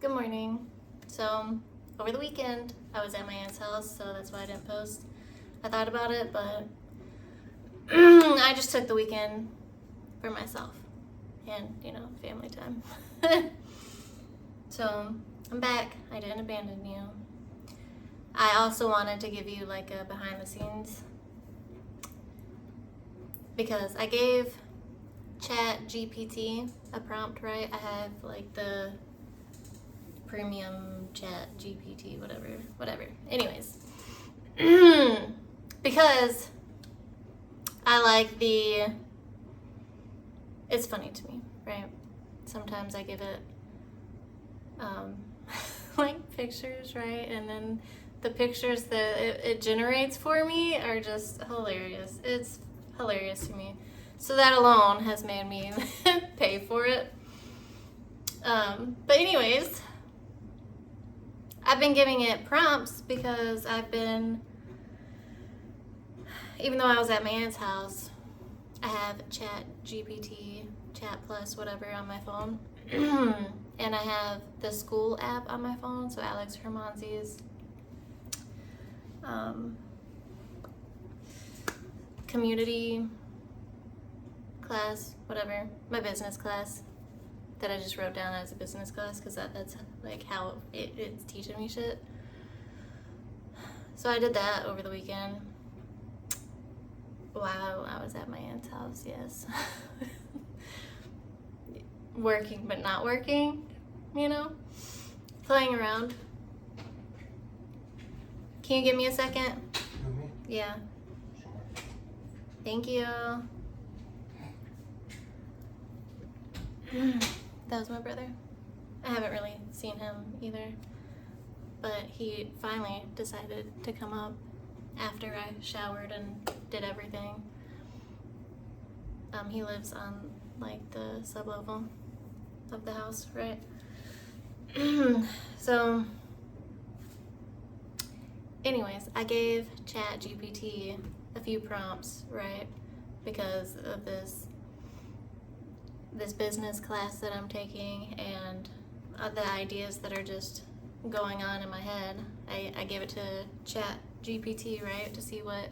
Good morning. So, over the weekend, I was at my aunt's house, so that's why I didn't post. I thought about it, but I just took the weekend for myself and, family time. So, I'm back. I didn't abandon you. I also wanted to give you like a behind the scenes because I gave ChatGPT a prompt, right? I have like the premium ChatGPT, whatever. Anyways, because I like it's funny to me, right? Sometimes I give it like pictures, right? And then the pictures that it generates for me are just hilarious. It's hilarious to me. So that alone has made me pay for it. But anyways, I've been giving it prompts because even though I was at my aunt's house, I have ChatGPT, Chat Plus, whatever on my phone. And I have the school app on my phone, so Alex Hermanzi's community class, whatever, my business class that I just wrote down as a business class because that's like how it's teaching me shit. So I did that over the weekend while I was at my aunt's house, yes. Working but not working, playing around. Can you give me a second? Me? Yeah. Sure. Thank you. That was my brother. I haven't really seen him either, but he finally decided to come up after I showered and did everything. He lives on like the sublevel of the house, right? So anyways, I gave ChatGPT a few prompts, right? Because of this business class that I'm taking and the ideas that are just going on in my head. I gave it to ChatGPT, right, to see what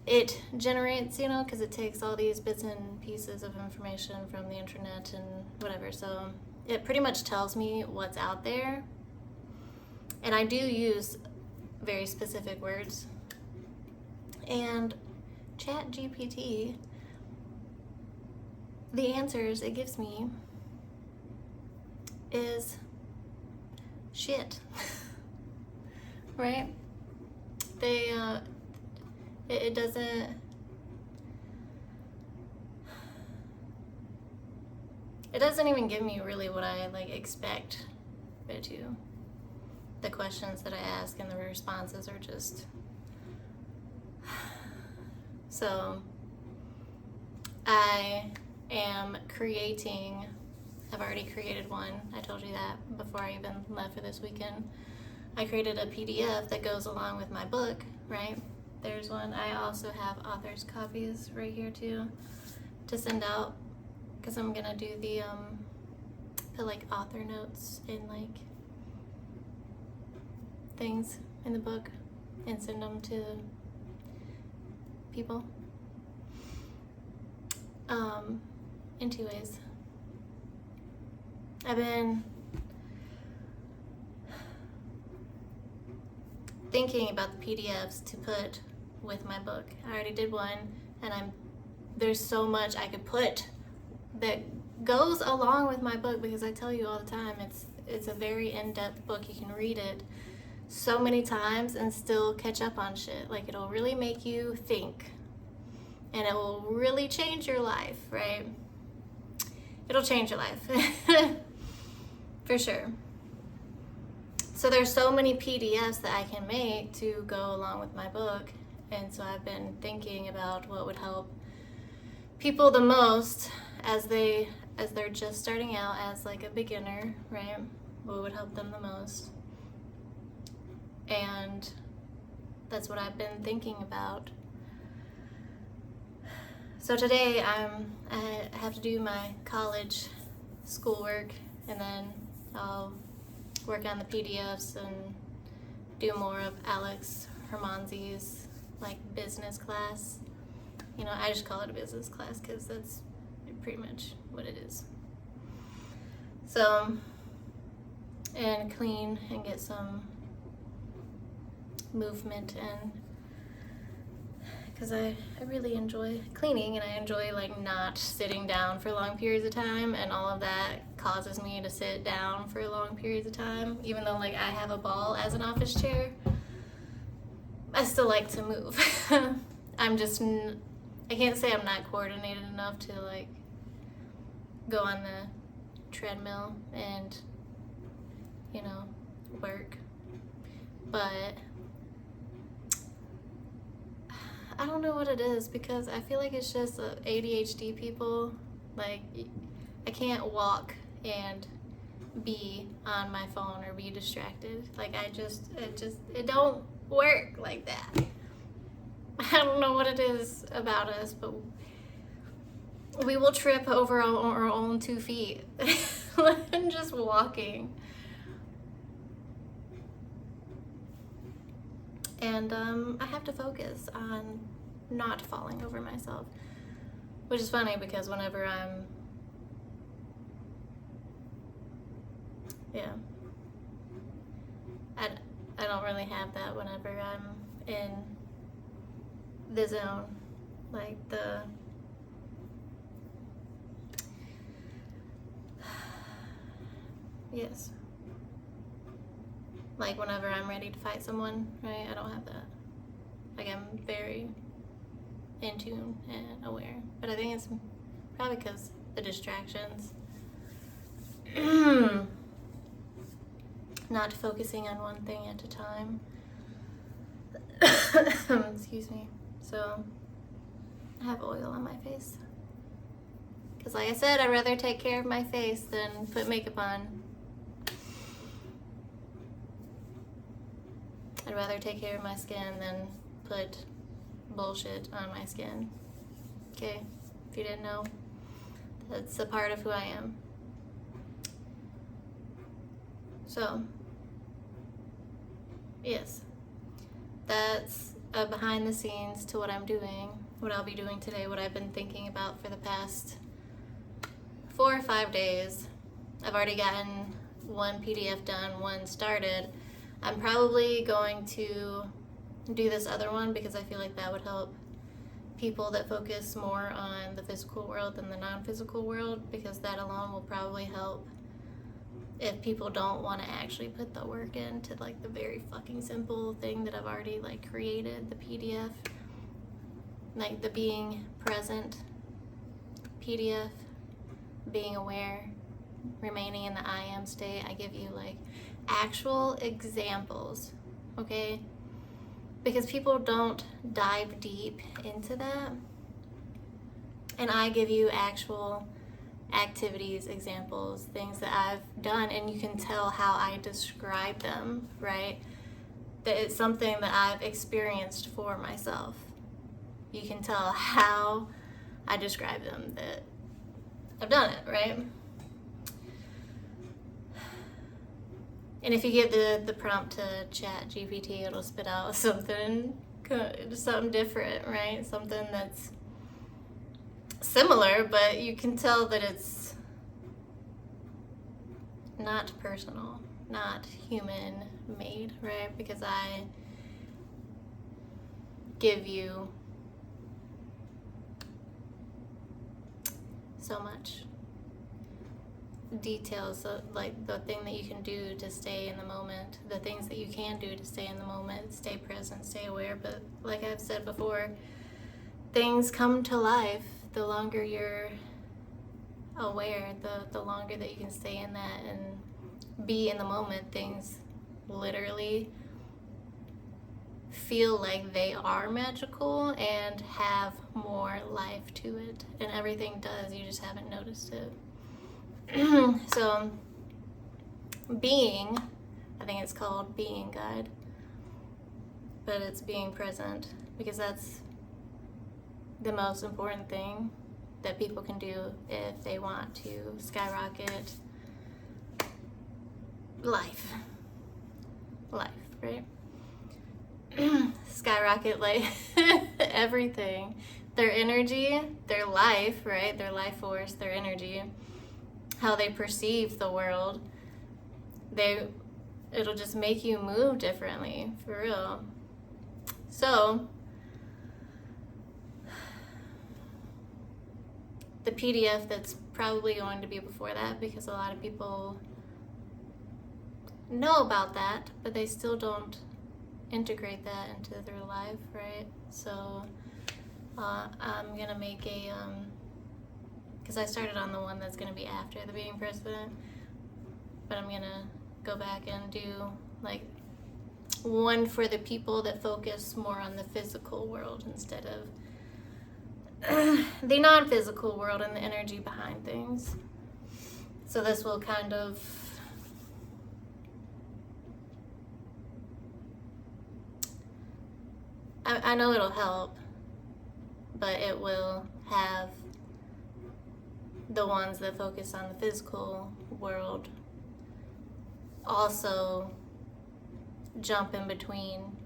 it generates, because it takes all these bits and pieces of information from the internet and whatever. So it pretty much tells me what's out there. And I do use very specific words. And ChatGPT, the answers it gives me is shit. Right? It doesn't even give me really what I expect it to. The questions that I ask and the responses are just so I am creating, I've already created one. I told you that before I even left for this weekend. I created a PDF that goes along with my book, right? There's one. I also have author's copies right here too to send out because I'm gonna do the put author notes in things in the book and send them to people. In 2 ways. I've been thinking about the PDFs to put with my book. I already did one, and there's so much I could put that goes along with my book because I tell you all the time it's a very in-depth book. You can read it so many times and still catch up on shit. It'll really make you think. And it will really change your life, right? It'll change your life. For sure. So there's so many PDFs that I can make to go along with my book. And so I've been thinking about what would help people the most as they're just starting out as a beginner, right? What would help them the most? And that's what I've been thinking about. So today I have to do my college schoolwork and then I'll work on the PDFs and do more of Alex Hermanzi's like business class. You know, I just call it a business class because that's pretty much what it is. So, and clean and get some movement in, because I really enjoy cleaning, and I enjoy like not sitting down for long periods of time, and all of that causes me to sit down for long periods of time. Even though like I have a ball as an office chair, I still like to move. I can't say I'm not coordinated enough to like go on the treadmill and, you know, work, but I don't know what it is, because I feel like it's just ADHD people. Like, I can't walk and be on my phone or be distracted. Like, it don't work like that. I don't know what it is about us, but we will trip over our own 2 feet and just walking. And I have to focus on not falling over myself, which is funny because whenever I don't really have that whenever I'm in the zone, like yes. Like whenever I'm ready to fight someone, right? I don't have that. Like, I'm very in tune and aware. But I think it's probably because the distractions. Not focusing on one thing at a time. Excuse me. So, I have oil on my face. Because like I said, I'd rather take care of my face than put makeup on. I'd rather take care of my skin than put bullshit on my skin. Okay, if you didn't know, that's a part of who I am. So, yes, that's a behind the scenes to what I'm doing, what I'll be doing today, what I've been thinking about for the past 4 or 5 days. I've already gotten one PDF done, one started. I'm probably going to do this other one because I feel like that would help people that focus more on the physical world than the non-physical world, because that alone will probably help if people don't want to actually put the work into like the very fucking simple thing that I've already like created, the PDF, like the being present PDF, being aware, remaining in the I am state. I give you like actual examples, okay? Because people don't dive deep into that. And I give you actual activities, examples, things that I've done, and you can tell how I describe them, right? That it's something that I've experienced for myself. You can tell how I describe them, that I've done it, right? And if you give the prompt to ChatGPT, it'll spit out something different, right? Something that's similar, but you can tell that it's not personal, not human made, right? Because I give you so much details of like the thing that you can do to stay in the moment, the things that you can do to stay in the moment, stay present, stay aware. But like I've said before, things come to life the longer you're aware, the longer that you can stay in that and be in the moment. Things literally feel like they are magical and have more life to it, and everything does, you just haven't noticed it. So, being, I think it's called Being Guide, but it's being present, because that's the most important thing that people can do if they want to skyrocket life, right? Skyrocket, like everything, their energy, their life, right? Their life force, their energy, how they perceive the world, it'll just make you move differently, for real. So the PDF that's probably going to be before that, because a lot of people know about that, but they still don't integrate that into their life, right? So I'm gonna make a because I started on the one that's gonna be after the being president, but I'm gonna go back and do like one for the people that focus more on the physical world instead of the non-physical world and the energy behind things. So this will kind of I know it'll help, but it will have the ones that focus on the physical world also jump in between,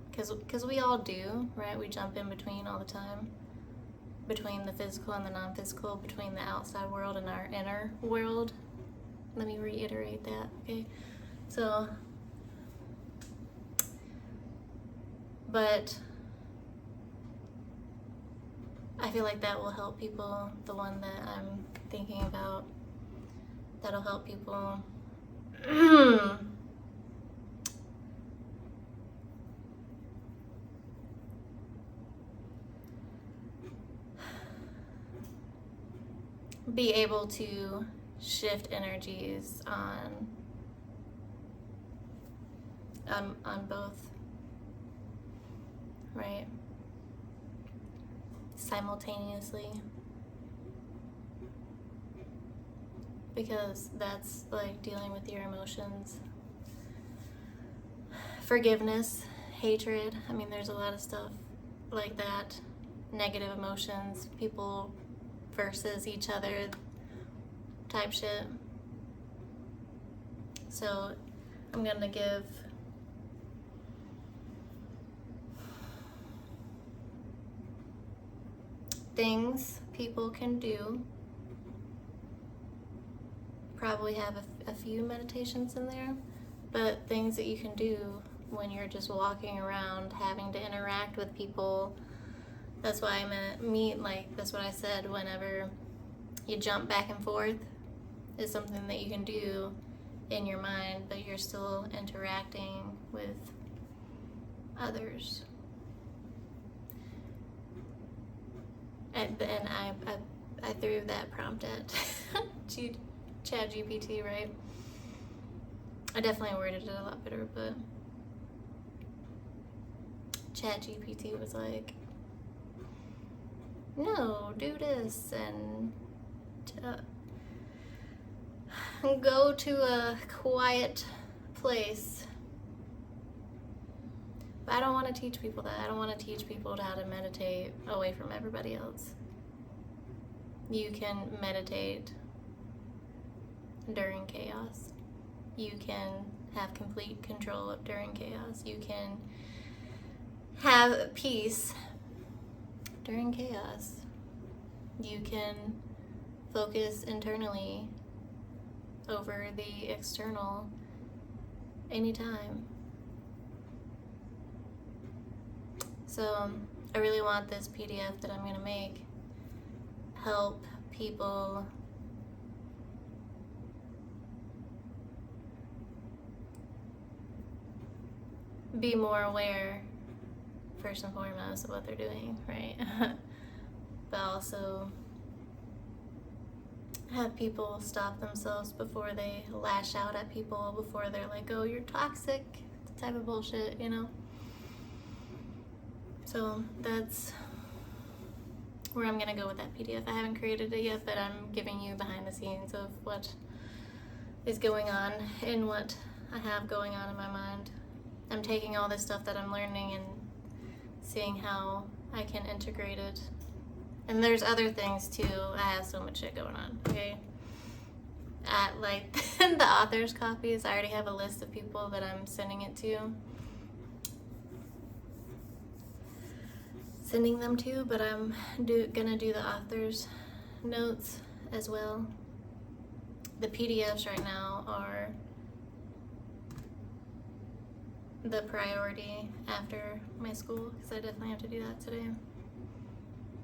because we all do, right? We jump in between all the time, between the physical and the non-physical, between the outside world and our inner world. Let me reiterate that, okay? So, but I feel like that will help people, the one that I'm thinking about, that'll help people be able to shift energies on both, right? Simultaneously, because that's like dealing with your emotions, forgiveness, hatred. I mean, there's a lot of stuff like that, negative emotions, people versus each other type shit. So I'm gonna give things people can do. Probably have a few meditations in there, but things that you can do when you're just walking around having to interact with people. That's why I'm gonna meet, like, that's what I said, whenever you jump back and forth is something that you can do in your mind, but you're still interacting with others. And then I threw that prompt at ChatGPT, right? I definitely worded it a lot better, but ChatGPT was like, no, do this and go to a quiet place. But I don't want to teach people that. I don't want to teach people how to meditate away from everybody else. You can meditate during chaos. You can have complete control during chaos. You can have peace during chaos. You can focus internally over the external anytime. So I really want this PDF that I'm going to make help people be more aware, first and foremost, of what they're doing, right? But also have people stop themselves before they lash out at people, before they're like, oh, you're toxic, type of bullshit, you know? So that's where I'm gonna go with that PDF. I haven't created it yet, but I'm giving you behind the scenes of what is going on and what I have going on in my mind. I'm taking all this stuff that I'm learning and seeing how I can integrate it. And there's other things too. I have so much shit going on, okay? at like the author's copies. I already have a list of people that I'm sending them to, but I'm gonna do the author's notes as well. The PDFs right now are the priority after my school, because I definitely have to do that today.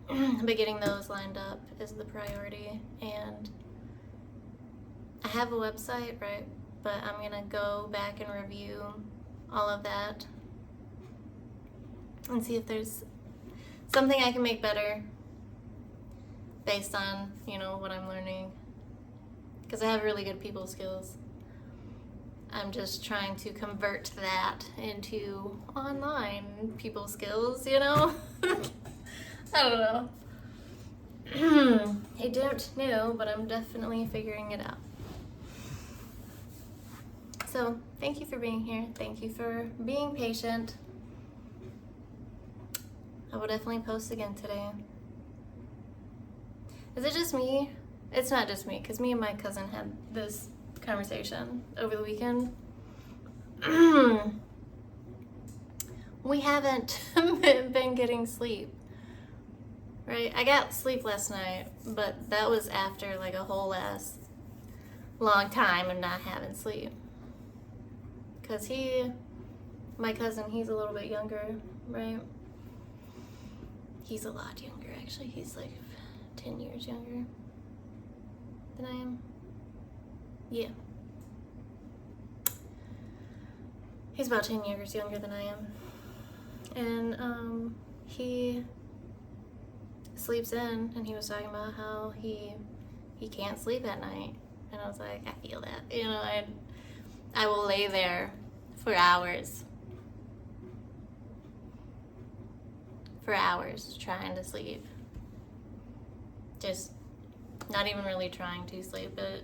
But getting those lined up is the priority, and I have a website, right? But I'm gonna go back and review all of that and see if there's something I can make better based on, you know, what I'm learning. Because I have really good people skills. I'm just trying to convert that into online people skills, you know? I don't know. I don't know, but I'm definitely figuring it out. So, thank you for being here. Thank you for being patient. I will definitely post again today. Is it just me? It's not just me, because me and my cousin had this conversation over the weekend. We haven't been getting sleep. Right? I got sleep last night, but that was after like a whole ass long time of not having sleep. Because my cousin, he's a little bit younger, right? He's a lot younger, actually. He's like 10 years younger than I am. Yeah. He's about 10 years younger than I am. And he sleeps in, and he was talking about how he can't sleep at night. And I was like, I feel that. You know, I will lay there for hours trying to sleep. Just not even really trying to sleep, but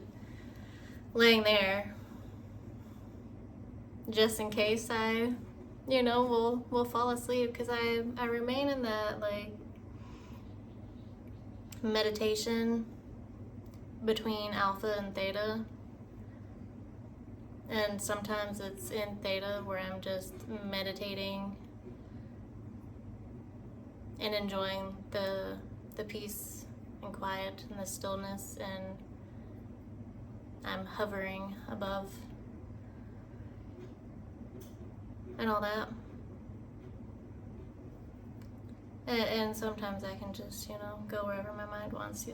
laying there just in case I, you know, will fall asleep, because I remain in that like meditation between alpha and theta. And sometimes it's in theta where I'm just meditating and enjoying the peace and quiet and the stillness, and I'm hovering above and all that. And sometimes I can just, you know, go wherever my mind wants to.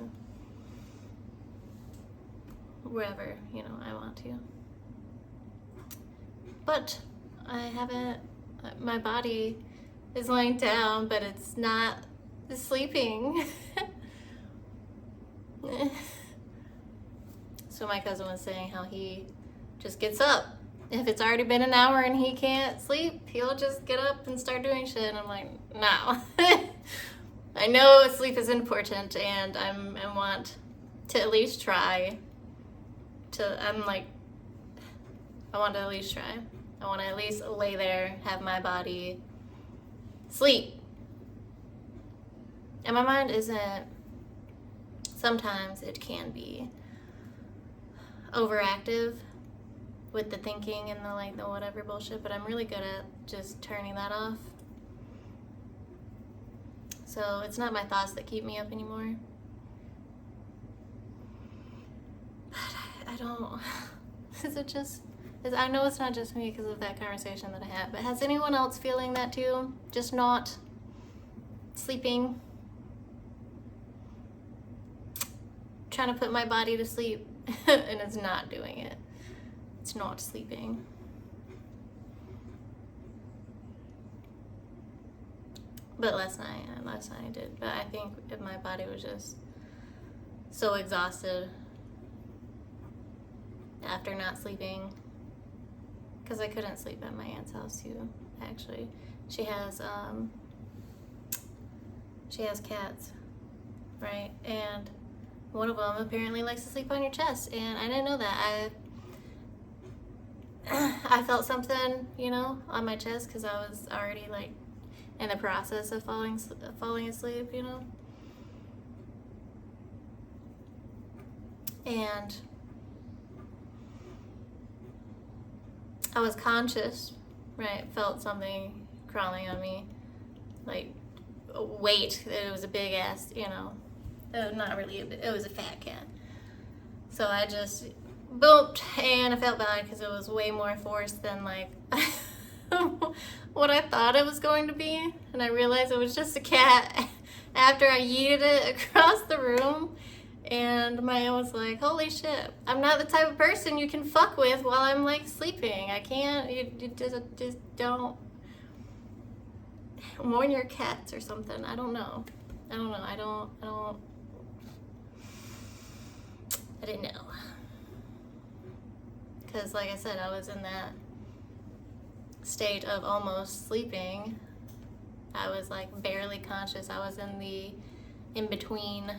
Wherever, you know, I want to. But I haven't, my body is lying down, but it's not sleeping. So my cousin was saying how he just gets up. If it's already been an hour and he can't sleep, he'll just get up and start doing shit. And I'm like, no. I know sleep is important, and I want to at least try to, I want to at least try. I want to at least lay there, have my body sleep. And my mind isn't, sometimes it can be overactive with the thinking and the whatever bullshit, but I'm really good at just turning that off. So it's not my thoughts that keep me up anymore. But I don't, is it just, I know it's not just me because of that conversation that I had, but has anyone else feeling that too? Just not sleeping? Trying to put my body to sleep and it's not doing it. It's not sleeping. But last night I did. But I think if my body was just so exhausted after not sleeping, because I couldn't sleep at my aunt's house too, actually. She has cats, right? And one of them apparently likes to sleep on your chest, and I didn't know that. I felt something, you know, on my chest because I was already like in the process of falling asleep, you know. And I was conscious, right? Felt something crawling on me, like a weight. It was a big ass, not really, it was a fat cat. So I just booped, and I felt bad because it was way more force than like what I thought it was going to be. And I realized it was just a cat after I yeeted it across the room. And my aunt was like, holy shit, I'm not the type of person you can fuck with while I'm like sleeping. I can't, you just don't warn your cats or something. I don't know. I didn't know. Because like I said, I was in that state of almost sleeping. I was like barely conscious. I was in the in-between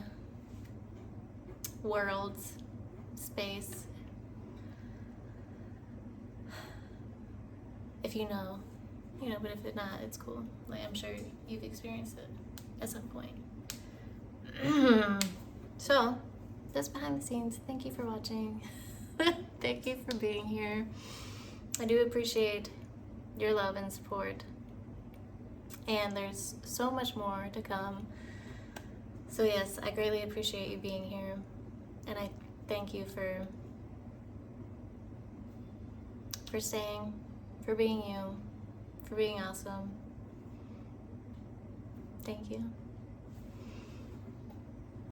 worlds space. If you know, but if it not, it's cool. Like, I'm sure you've experienced it at some point. So that's behind the scenes. Thank you for watching. Thank you for being here. I do appreciate your love and support, and there's so much more to come. So yes, I greatly appreciate you being here, and I thank you for staying, for being you, for being awesome. Thank you.